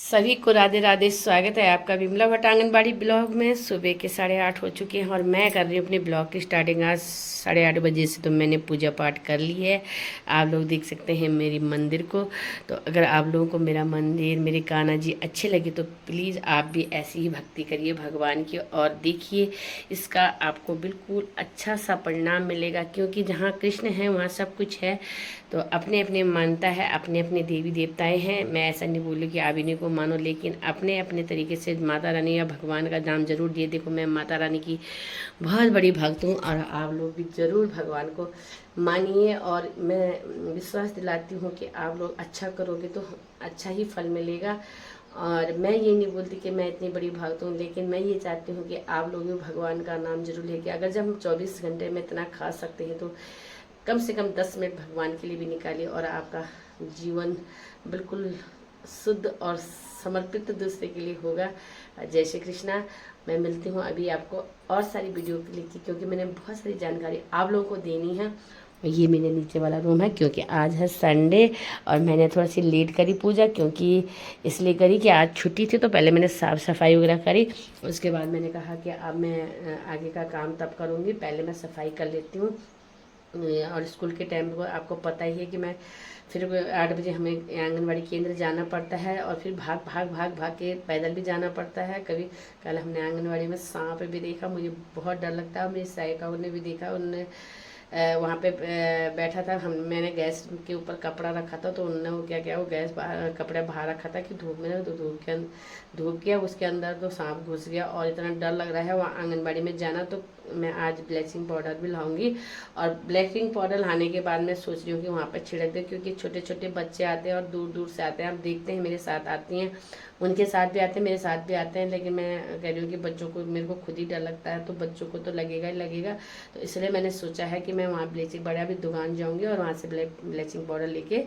सभी को राधे राधे। स्वागत है आपका विमला भट्ट आंगनबाड़ी ब्लॉग में। सुबह के 8:30 हो चुके हैं और मैं कर रही हूँ अपने ब्लॉग की स्टार्टिंग आज 8:30 बजे से। तो मैंने पूजा पाठ कर ली है। आप लोग देख सकते हैं मेरी मंदिर को। तो अगर आप लोगों को मेरा मंदिर, मेरे कान्हा जी अच्छे लगे तो प्लीज़ आप भी ऐसी ही भक्ति करिए भगवान की और देखिए इसका आपको बिल्कुल अच्छा सा परिणाम मिलेगा। क्योंकि जहाँ कृष्ण है वहाँ सब कुछ है। तो अपने अपने मानता है, अपने अपने देवी देवताएं हैं। मैं ऐसा नहीं बोलूँ कि आप इन्हीं को मानो, लेकिन अपने अपने तरीके से माता रानी या भगवान का नाम जरूर दिए। देखो मैं माता रानी की बहुत बड़ी भक्त हूँ और आप लोग भी ज़रूर भगवान को मानिए। और मैं विश्वास दिलाती हूँ कि आप लोग अच्छा करोगे तो अच्छा ही फल मिलेगा। और मैं ये नहीं बोलती कि मैं इतनी बड़ी भक्त हूँ, लेकिन मैं ये चाहती हूँ कि आप लोग भी भगवान का नाम जरूर लेके, अगर जब हम 24 घंटे में इतना खा सकते हैं तो कम से कम 10 मिनट भगवान के लिए भी निकालिए और आपका जीवन बिल्कुल शुद्ध और समर्पित दूसरे के लिए होगा। जय श्री कृष्णा। मैं मिलती हूँ अभी आपको और सारी वीडियो के लिए, क्योंकि मैंने बहुत सारी जानकारी आप लोगों को देनी है। ये मेरे नीचे वाला रूम है, क्योंकि आज है संडे और मैंने थोड़ा सी लेट करी पूजा, क्योंकि इसलिए करी कि आज छुट्टी थी। तो पहले मैंने साफ़ सफाई वगैरह करी, उसके बाद मैंने कहा कि अब मैं आगे का काम तब करूँगी, पहले मैं सफाई कर लेती हूँ। और स्कूल के टाइम को आपको पता ही है कि मैं फिर 8 बजे हमें आंगनबाड़ी केंद्र जाना पड़ता है और फिर भाग भाग भाग भाग के पैदल भी जाना पड़ता है। कभी कल हमने आंगनबाड़ी में सांप भी देखा, मुझे बहुत डर लगता है। मेरी सहायिका ने भी देखा, उन्होंने वहाँ पे बैठा था। मैंने गैस के ऊपर कपड़ा रखा था, तो उन्होंने वो क्या किया, वो गैस कपड़ा बाहर रखा था कि धूप में, तो धूप किया उसके अंदर तो सांप घुस गया और इतना डर लग रहा है वहाँ आंगनबाड़ी में जाना। तो मैं आज ब्लीचिंग पाउडर भी लाऊंगी और ब्लीचिंग पाउडर लाने के बाद मैं सोच रही हूँ कि वहाँ पर छिड़क दें, क्योंकि छोटे छोटे बच्चे आते हैं और दूर दूर से आते हैं। आप देखते हैं मेरे साथ आती हैं, उनके साथ भी आते हैं, मेरे साथ भी आते हैं, लेकिन मैं कह रही हूँ कि बच्चों को, मेरे को खुद ही डर लगता है तो बच्चों को तो लगेगा ही लगेगा। तो इसलिए मैंने सोचा है कि मैं वहाँ ब्लीचिंग पाउडर, अभी दुकान जाऊँगी और वहाँ से ब्लीचिंग पाउडर लेके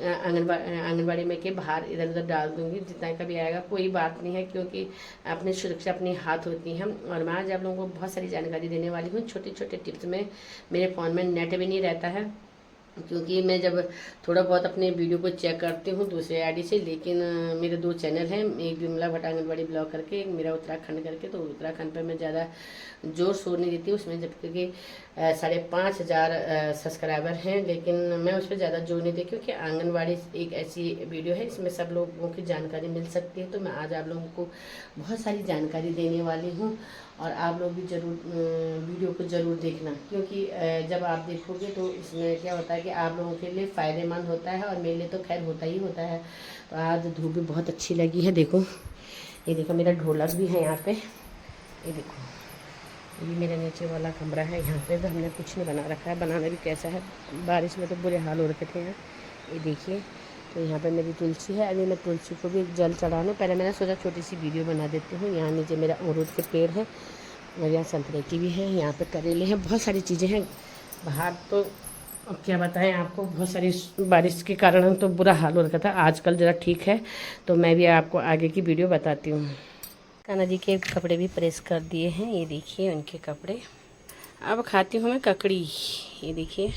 आंगनबाड़ी में के बाहर इधर उधर डाल दूँगी। जितना कभी आएगा कोई बात नहीं है, क्योंकि अपनी सुरक्षा अपने हाथ होती है। और मैं आज आप लोगों को बहुत सारी जानकारी देने वाली हूँ, छोटे छोटे टिप्स में। मेरे फ़ोन में नेट भी नहीं रहता है, क्योंकि मैं जब थोड़ा बहुत अपने वीडियो को चेक करती हूँ दूसरे आईडी से, लेकिन मेरे 2 चैनल हैं, एक विमला भट्ट आंगनबाड़ी ब्लॉग करके, एक मेरा उत्तराखंड करके। तो उत्तराखंड पर मैं ज़्यादा जोर शोर नहीं देती उसमें, जबकि 5,500 सब्सक्राइबर हैं, लेकिन मैं उस पर ज़्यादा जोर नहीं दी, क्योंकि आंगनबाड़ी एक ऐसी वीडियो है इसमें सब लोगों की जानकारी मिल सकती है। तो मैं आज आप लोगों को बहुत सारी जानकारी देने वाली हूँ और आप लोग भी ज़रूर वीडियो को ज़रूर देखना, क्योंकि जब आप देखोगे तो इसमें क्या होता है कि आप लोगों के लिए फ़ायदेमंद होता है और मेरे लिए तो खैर होता ही होता है। तो आज धूप भी बहुत अच्छी लगी है। देखो ये देखो मेरा ढोलक भी है यहाँ पे, ये देखो ये मेरा नीचे वाला कमरा है। यहाँ पे तो हमने कुछ नहीं बना रखा है, बनाना भी कैसा है, बारिश में तो बुरे हाल हो रखे थे यहाँ। ये देखिए, तो यहाँ पे मेरी तुलसी है। अभी मैं तुलसी को भी जल चढ़ाने, पहले मैंने सोचा छोटी सी वीडियो बना देती हूँ। यहाँ नीचे मेरा अमरूद के पेड़ है और यहाँ संतरे की भी है, यहाँ पे करेले हैं, बहुत सारी चीज़ें हैं। बाहर तो अब क्या बताएं आपको, बहुत सारी बारिश के कारण तो बुरा हाल हो रखा था। आजकल ज़रा ठीक है, तो मैं भी आपको आगे की वीडियो बताती हूँ। कान्हा जी के कपड़े भी प्रेस कर दिए हैं, ये देखिए उनके कपड़े। अब खाती हूँ मैं ककड़ी, ये देखिए।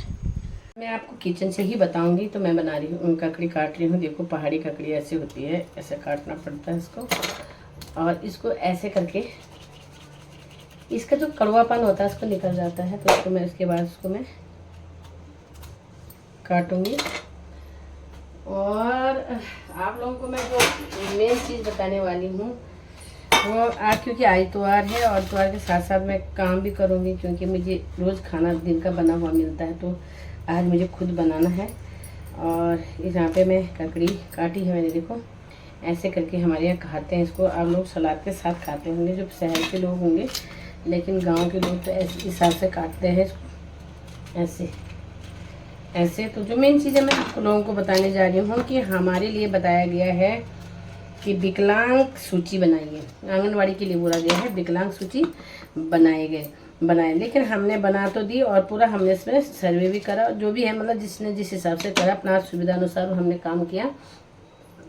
मैं आपको किचन से ही बताऊंगी। तो मैं बना रही हूँ, ककड़ी काट रही हूँ। देखो पहाड़ी ककड़ी ऐसे होती है, ऐसे काटना पड़ता है इसको, और इसको ऐसे करके इसका जो कड़वापन होता है उसको निकल जाता है। तो इसको मैं, उसके बाद उसको मैं काटूंगी। और आप लोगों को मैं जो मेन चीज़ बताने वाली हूँ वो आज, क्योंकि आज इतवार है और इतवार के साथ साथ मैं काम भी करूँगी, क्योंकि मुझे रोज़ खाना दिन का बना हुआ मिलता है, तो आज मुझे खुद बनाना है। और यहाँ पे मैं ककड़ी काटी है मैंने, देखो ऐसे करके हमारे यहाँ खाते हैं इसको। आप लोग सलाद के साथ खाते होंगे जो शहर के लोग होंगे, लेकिन गांव के लोग तो ऐसे हिसाब से काटते हैं ऐसे ऐसे। तो जो मेन चीज़ें मैं आप लोगों को बताने जा रही हूँ कि हमारे लिए बताया गया है कि विकलांग सूची बनाइए। आंगनवाड़ी के लिए बोला गया है विकलांग सूची बनाए, लेकिन हमने बना तो दी और पूरा हमने इसमें सर्वे भी करा, जो भी है मतलब जिसने जिस हिसाब से करा अपना सुविधा अनुसार हमने काम किया।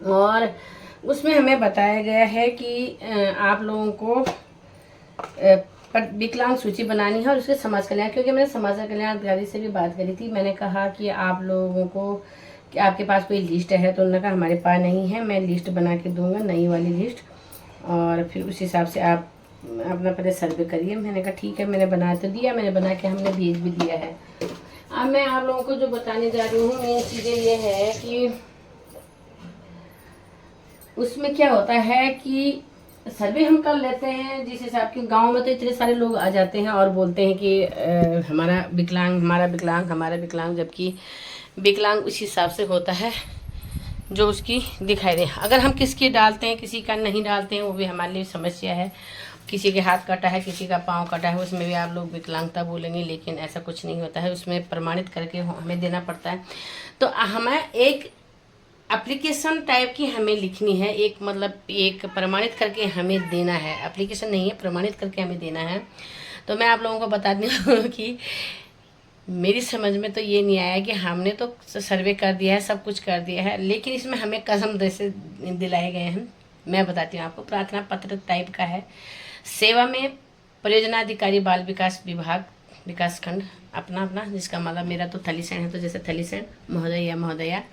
और उसमें हमें बताया गया है कि आप लोगों को विकलांग सूची बनानी है और उसके समाज कल्याण, क्योंकि मैंने समाज कल्याण अधिकारी से भी बात करी थी। मैंने कहा कि आप लोगों को कि आपके पास कोई लिस्ट है, तो उन्होंने कहा हमारे पास नहीं है, मैं लिस्ट बना के दूंगा, नई वाली लिस्ट, और फिर उस हिसाब से आप अपना पहले सर्वे करिए। मैंने कहा ठीक है, मैंने बना तो दिया, मैंने बना के हमने भेज भी दिया है। अब मैं आप लोगों को जो बताने जा रही हूँ मेन चीज़ें ये है कि उसमें क्या होता है कि सर्वे हम कर लेते हैं जिस हिसाब के, गांव में तो इतने सारे लोग आ जाते हैं और बोलते हैं कि हमारा विकलांग, हमारा विकलांग, हमारा विकलांग, जबकि विकलांग उस हिसाब से होता है जो उसकी दिखाई दे। अगर हम किसकी डालते हैं, किसी का नहीं डालते हैं, वो भी हमारे लिए समस्या है। किसी के हाथ कटा है, किसी का पाँव कटा है, उसमें भी आप लोग विकलांगता बोलेंगे, लेकिन ऐसा कुछ नहीं होता है, उसमें प्रमाणित करके हमें देना पड़ता है। तो हमें एक एप्लीकेशन टाइप की हमें लिखनी है, एक मतलब एक प्रमाणित करके हमें देना है, एप्लीकेशन नहीं है, प्रमाणित करके हमें देना है। तो मैं आप लोगों को बता दी हूँ कि मेरी समझ में तो ये नहीं आया कि हमने तो सर्वे कर दिया है, सब कुछ कर दिया है, लेकिन इसमें हमें कसम जैसे दिलाए गए हैं। मैं बताती हूँ आपको, प्रार्थना पत्र टाइप का है। सेवा में परियोजनाधिकारी बाल विकास विभाग विकास खंड अपना अपना, जिसका मतलब मेरा तो थलीसैंण है, तो जैसे थलीसैंण महोदय या महोदया,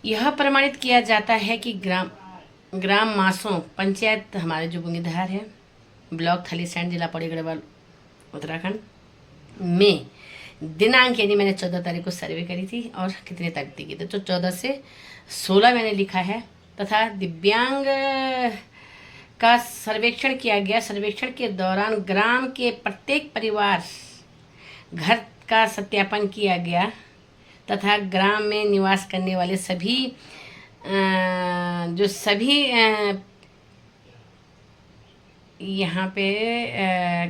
यह प्रमाणित किया जाता है कि ग्राम मासों पंचायत हमारे जो बुंगीधार है, ब्लॉक थलीसैंण, जिला पौड़ी गढ़वाल उत्तराखंड में दिनांक, यानी मैंने 14 तारीख को सर्वे करी थी और कितने तारीख की थी, तो 14 से 16 मैंने लिखा है। तथा दिव्यांग का सर्वेक्षण किया गया। सर्वेक्षण के दौरान ग्राम के प्रत्येक परिवार घर का सत्यापन किया गया तथा ग्राम में निवास करने वाले सभी जो सभी यहाँ पे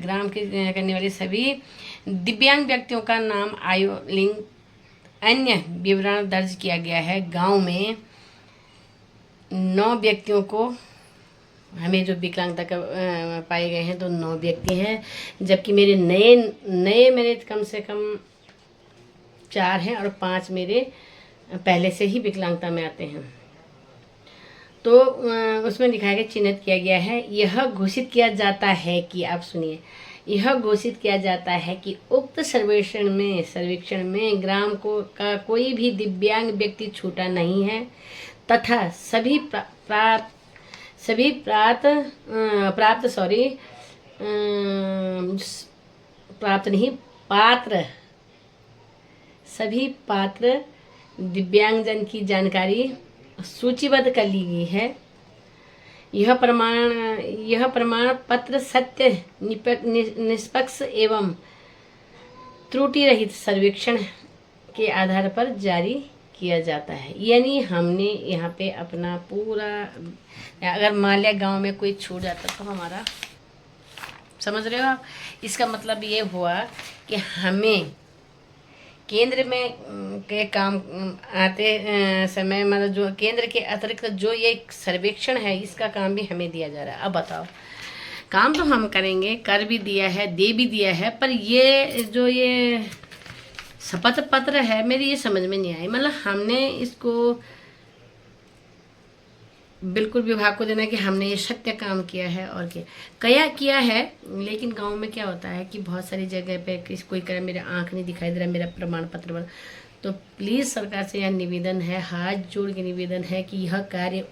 ग्राम के करने वाले सभी दिव्यांग व्यक्तियों का नाम, आयु, लिंग, अन्य विवरण दर्ज किया गया है। गांव में 9 व्यक्तियों को हमें जो विकलांगता का पाए गए हैं, तो 9 व्यक्ति हैं, जबकि मेरे नए मेरे कम से कम 4 हैं और 5 मेरे पहले से ही विकलांगता में आते हैं। तो उसमें लिखा गया, चिन्हित किया गया है, यह घोषित किया जाता है कि, आप सुनिए, यह घोषित किया जाता है कि उक्त सर्वेक्षण में ग्राम को का कोई भी दिव्यांग व्यक्ति छूटा नहीं है तथा सभी पात्र दिव्यांगजन की जानकारी सूचीबद्ध कर ली गई है। यह प्रमाण पत्र सत्य, निष्पक्ष एवं त्रुटि रहित सर्वेक्षण के आधार पर जारी किया जाता है। यानी हमने यहाँ पे अपना पूरा, अगर मान लिया गाँव में कोई छूट जाता तो हमारा, समझ रहे हो आप, इसका मतलब ये हुआ कि हमें केंद्र में के काम आते समय, मतलब जो केंद्र के अतिरिक्त जो ये सर्वेक्षण है, इसका काम भी हमें दिया जा रहा है। अब बताओ, काम तो हम करेंगे, कर भी दिया है, दे भी दिया है, पर ये जो ये शपथ पत्र है, मेरी ये समझ में नहीं आई। मतलब हमने इसको बिल्कुल विभाग को देना कि हमने ये सत्य काम किया है और क्या किया है। लेकिन गांव में क्या होता है कि बहुत सारी जगह पे कोई करे मेरा आंख नहीं दिखाई दे रहा, मेरा प्रमाण पत्र बना, तो प्लीज़ सरकार से यह निवेदन है, हाथ जोड़ के निवेदन है कि यह कार्य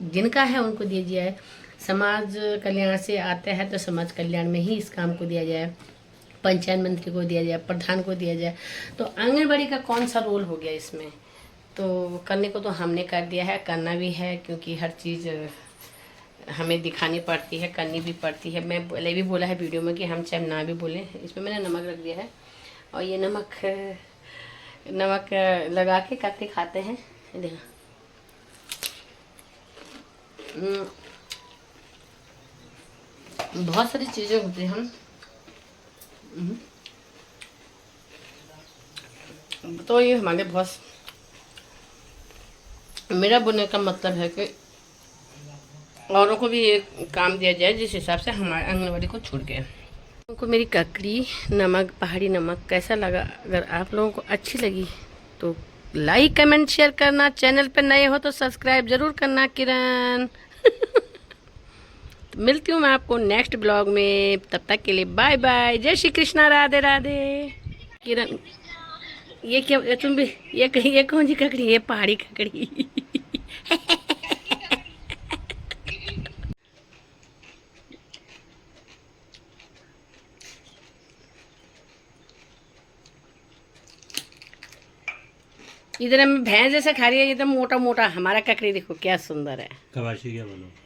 जिनका है उनको दिया जाए। समाज कल्याण से आता है तो समाज कल्याण में ही इस काम को दिया जाए, पंचायत मंत्री को दिया जाए, प्रधान को दिया जाए। तो आंगनबाड़ी का कौन सा रोल हो गया इसमें? तो करने को तो हमने कर दिया है, करना भी है, क्योंकि हर चीज़ हमें दिखानी पड़ती है, करनी भी पड़ती है। मैं पहले भी बोला है वीडियो में कि हम चाहे ना भी बोलें। इसमें मैंने नमक रख दिया है और ये नमक लगा के करके खाते हैं। देखो, बहुत सारी चीज़ें होती हैं हम तो ये हमारे बहुत, मेरा बोलने का मतलब है कि औरों को भी ये काम दिया जाए जिस हिसाब से हमारे आंगनबाड़ी को छूट गया। उनको मेरी ककड़ी नमक, पहाड़ी नमक कैसा लगा? अगर आप लोगों को अच्छी लगी तो लाइक, कमेंट, शेयर करना। चैनल पर नए हो तो सब्सक्राइब जरूर करना। किरण मिलती हूँ मैं आपको नेक्स्ट ब्लॉग में, तब तक के लिए बाय बाय, जय श्री कृष्णा, राधे राधे। किरण ये क्या, ये तुम भी, ये कौन सी ककड़ी, ये पहाड़ी ककड़ी। इधर हम भैंस जैसा खा रही है, एकदम मोटा मोटा। हमारा ककड़ी देखो क्या सुंदर है। कबाशी क्या बोलो।